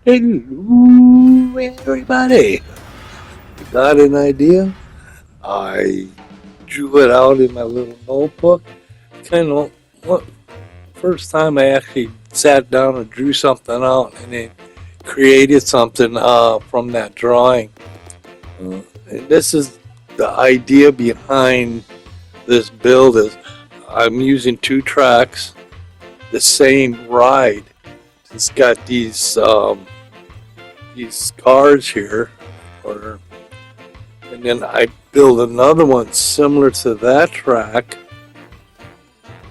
Hello, everybody. Got an idea? I drew it out in my little notebook. Kind of what first time I actually sat down and drew something out and then created something from that drawing. And this is the idea behind this build is I'm using two tracks, the same ride. It's got these cars here, or and then I build another one similar to that track.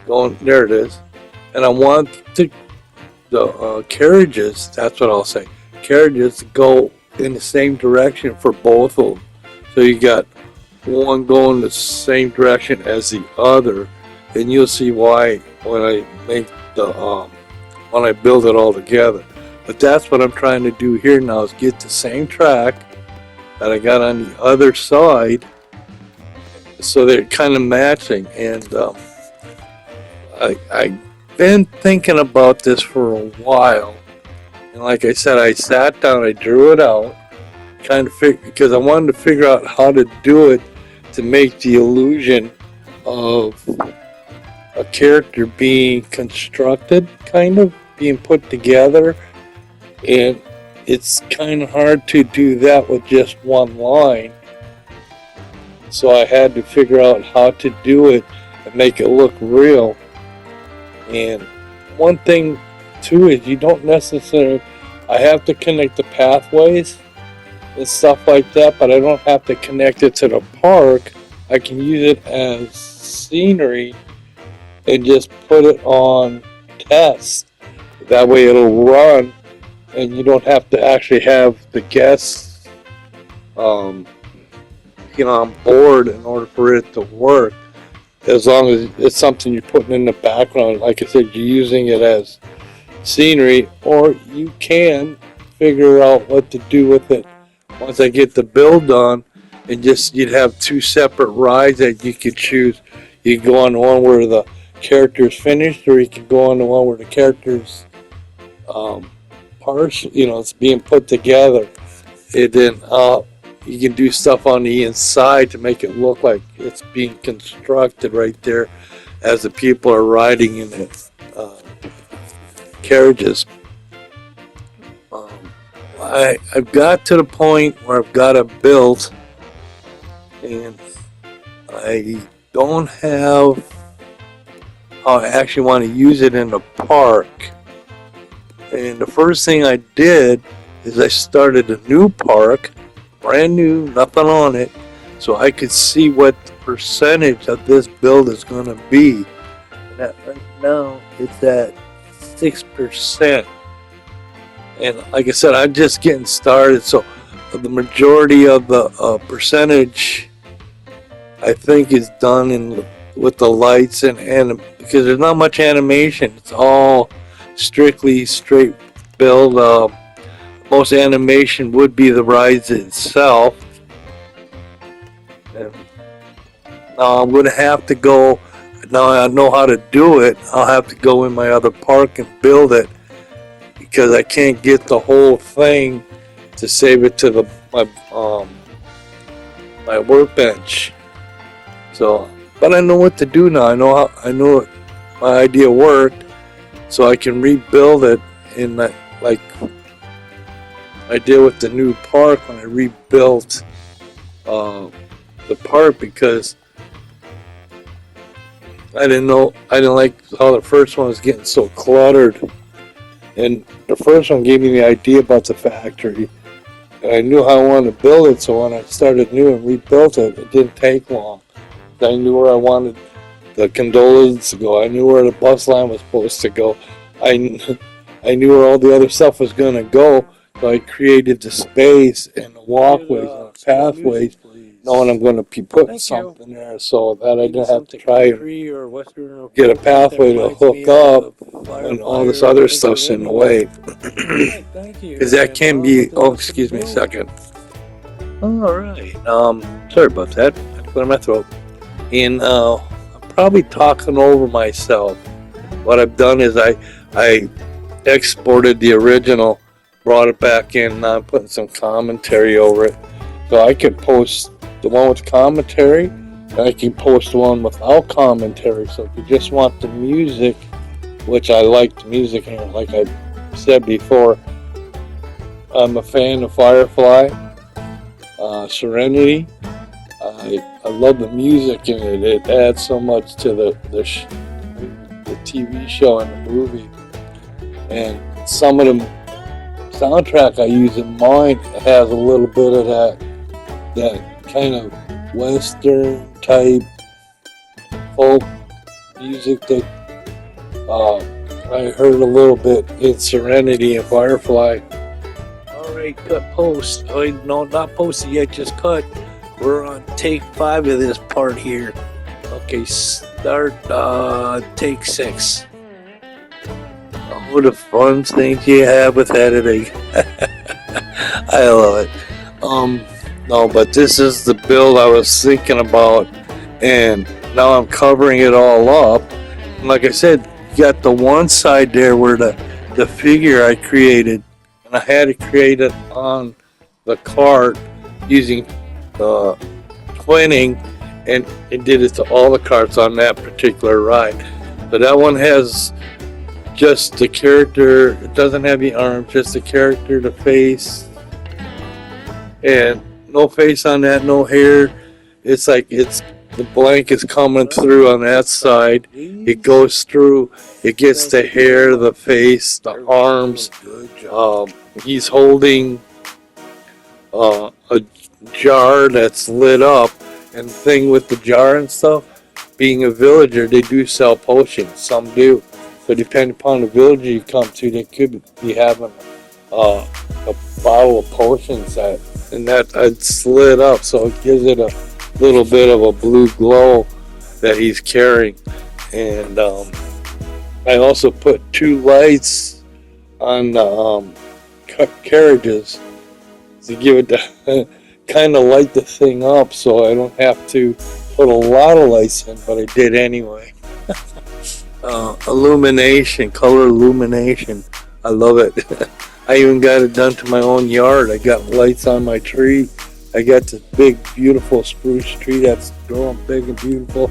Going there it is, and I want the carriages. That's what I'll say. Carriages to go in the same direction for both of them. So you got one going the same direction as the other, and you'll see why when I make the when I build it all together. But that's what I'm trying to do here now is get the same track that I got on the other side so they're kind of matching. And I've been thinking about this for a while. And like I said, I sat down, I drew it out, kind of because I wanted to figure out how to do it to make the illusion of a character being constructed, kind of being put together. And it's kind of hard to do that with just one line. So I had to figure out how to do it and make it look real. And one thing too is you don't necessarily, I have to connect the pathways and stuff like that, but I don't have to connect it to the park. I can use it as scenery and just put it on test. That way it'll run and you don't have to actually have the guests on board in order for it to work. As long as it's something you're putting in the background, like I said, you're using it as scenery, or you can figure out what to do with it once I get the build done, and just you'd have two separate rides that you could choose. You could go on the one where the character's finished, or you could go on the one where the character's it's being put together. And then you can do stuff on the inside to make it look like it's being constructed right there as the people are riding in the carriages. I've got to the point where I've got it built, and I don't have how I actually want to use it in the park. And the first thing I did is I started a new park, brand new, nothing on it, so I could see what the percentage of this build is going to be. And right now it's at 6%. And like I said, I'm just getting started, so the majority of the percentage I think is done with the lights and because there's not much animation. It's all strictly straight build. Most animation would be the rides itself. And now I'm going to have to go, now I know how to do it, I'll have to go in my other park and build it, because I can't get the whole thing to save it to my workbench. So, but I know what to do now. I know my idea worked, so I can rebuild it in that, like I did with the new park when I rebuilt the park, because I didn't like how the first one was getting so cluttered. And the first one gave me the idea about the factory, and I knew how I wanted to build it, so when I started new and rebuilt it, it didn't take long. I knew where I wanted the gondolas to go. I knew where the bus line was supposed to go. I knew where all the other stuff was going to go, so I created the space and the walkways and the pathways, knowing I'm going to be putting something there, so that I didn't have to try and get a pathway to hook up and all this other stuff's in the way. Because that can be, oh, excuse me a second. Alright, sorry about that. I had to clear my throat. And I'm probably talking over myself. What I've done is I exported the original brought it back in, and I'm putting some commentary over it. So I could post the one with commentary, and I can post the one without commentary. So if you just want the music, which I like the music, and like I said before, I'm a fan of Firefly, Serenity. I love the music in it. It adds so much to the TV show and the movie. And some of the soundtrack I use in mine has a little bit of that kind of Western type folk music that I heard a little bit in Serenity and Firefly. Alright, cut post. Oh, no, not posted yet, just cut. We're on take 5 of this part here. Okay, start take 6. Oh, the fun things you have with editing. I love it. No, but this is the build I was thinking about, and now I'm covering it all up. And like I said, you got the one side there where the figure I created, and I had to create it on the cart using twinning, and it did it to all the carts on that particular ride. But that one has just the character. It doesn't have the arms, just the character, the face, and no face on that, no hair. It's like the blank is coming through on that side. It goes through. It gets the hair, the face, the arms. He's holding a jar that's lit up, and the thing with the jar and stuff, being a villager, they do sell potions. Some do. So depending upon the villager you come to, they could be having a bottle of potions that it's lit up, so it gives it a little bit of a blue glow that he's carrying. And I also put 2 lights on the carriages to give it the kind of light the thing up, so I don't have to put a lot of lights in, but I did anyway. Illumination, color illumination. I love it. I even got it done to my own yard. I got lights on my tree. I got this big, beautiful spruce tree that's growing big and beautiful.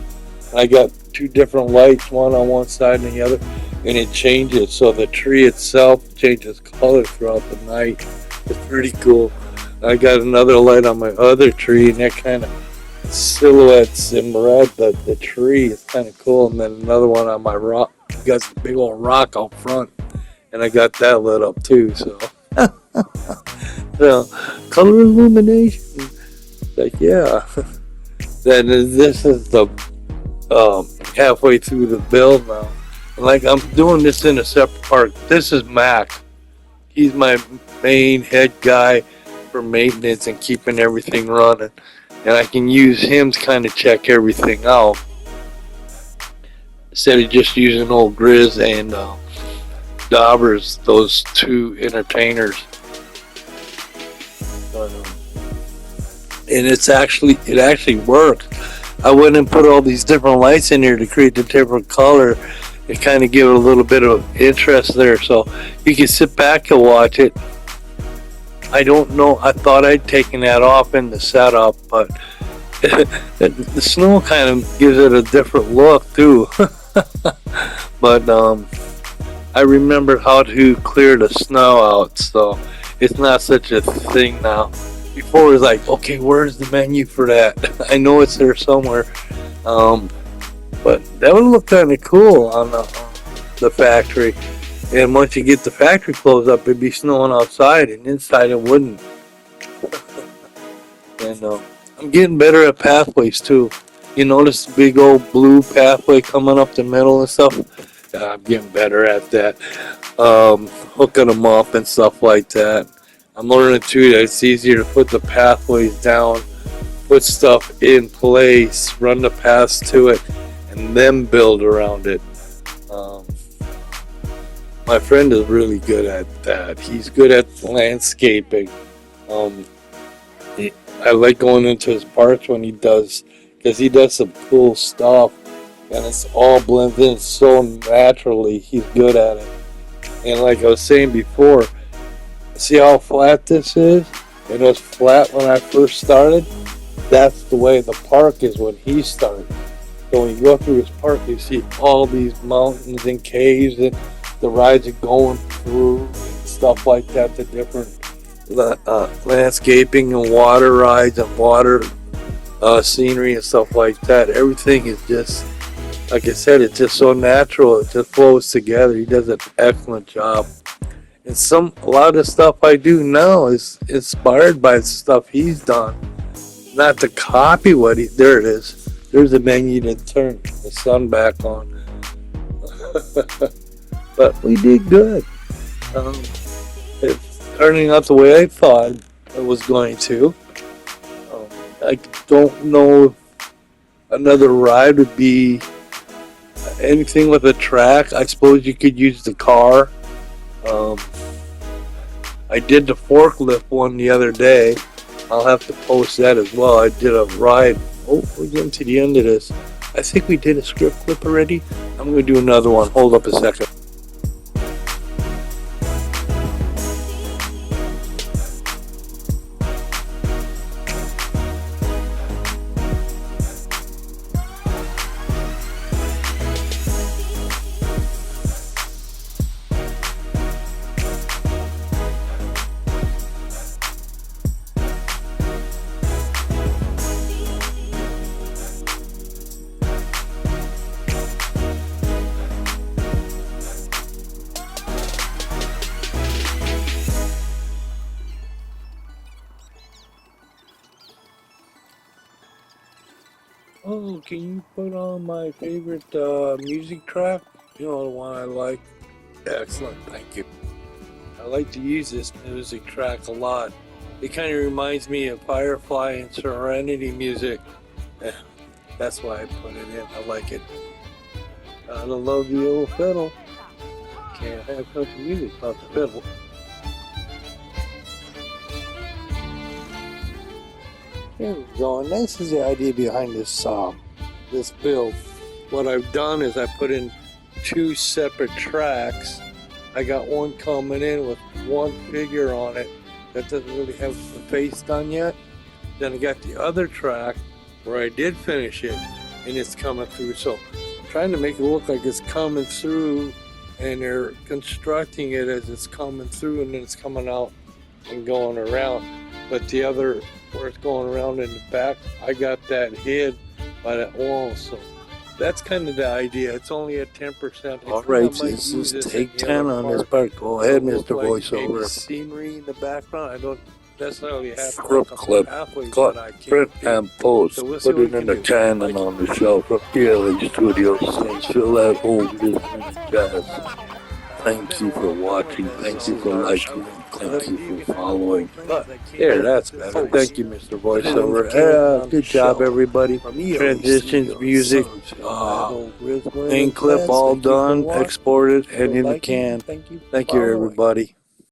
I got 2 different lights, one on one side and the other, and it changes. So the tree itself changes color throughout the night. It's pretty cool. I got another light on my other tree, and that kind of silhouettes in red the tree. It's kind of cool. And then another one on my rock. I got the big old rock out front, and I got that lit up too. So, so color illumination. Like, yeah. Then this is the halfway through the build now. And like, I'm doing this in a separate part. This is Mac. He's my main head guy for maintenance and keeping everything running, and I can use him to kind of check everything out instead of just using old Grizz and Daubers, those 2 entertainers. And it actually works. I went and put all these different lights in here to create the different color and kind of give it a little bit of interest there, so you can sit back and watch it. I don't know, I thought I'd taken that off in the setup, but the snow kind of gives it a different look too. But I remembered how to clear the snow out, so it's not such a thing now. Before it was like, okay, where's the menu for that? I know it's there somewhere. But that would look kind of cool on the factory. And once you get the factory closed up, it'd be snowing outside, and inside it wouldn't. And I'm getting better at pathways too. You notice the big old blue pathway coming up the middle and stuff? I'm getting better at that. Hooking them up and stuff like that. I'm learning too that it's easier to put the pathways down, put stuff in place, run the paths to it, and then build around it. My friend is really good at that. He's good at landscaping. I like going into his parks when he does, because he does some cool stuff, and it's all blends in so naturally. He's good at it. And like I was saying before, See how flat this is? It was flat when I first started. That's the way the park is when he started. So when you go through his park, you see all these mountains and caves and the rides are going through and stuff like that. The different landscaping and water rides and water scenery and stuff like that. Everything is just, like I said, it's just so natural. It just flows together. He does an excellent job. And a lot of the stuff I do now is inspired by the stuff he's done. Not to copy what there it is. There's a menu to turn the sun back on. But we did good. It's turning out the way I thought it was going to. I don't know if another ride would be anything with a track. I suppose you could use the car. I did the forklift one the other day. I'll have to post that as well. I did a ride. Oh, we're getting to the end of this. I think we did a script clip already. I'm going to do another one. Hold up a second. Oh, can you put on my favorite music track? You know, the one I like. Excellent, thank you. I like to use this music track a lot. It kind of reminds me of Firefly and Serenity music. That's why I put it in. I like it. I love the old fiddle. Can't have country music without the fiddle. Here we go, and this is the idea behind this build. What I've done is I put in 2 separate tracks. I got one coming in with one figure on it that doesn't really have the face done yet. Then I got the other track where I did finish it, and it's coming through. So I'm trying to make it look like it's coming through, and they're constructing it as it's coming through, and then it's coming out and going around. But the other, where it's going around in the back, I got that hid by that wall. So that's kind of the idea. It's only at 10%. All right, this is take 10 on this part. Go ahead, Mr. Voiceover. Scenery in the background. I don't necessarily have script clip, cut, print, and post. So we'll put it in the canon on the shelf from DLA Studios. Fill that hole with this minute jazz. Thank you for watching. Thank you for liking. Thank you for following. There, that's better. Thank you, Mr. Voiceover. Good job, everybody. Transitions, music, main clip all done, exported, and in the can. Thank you, everybody.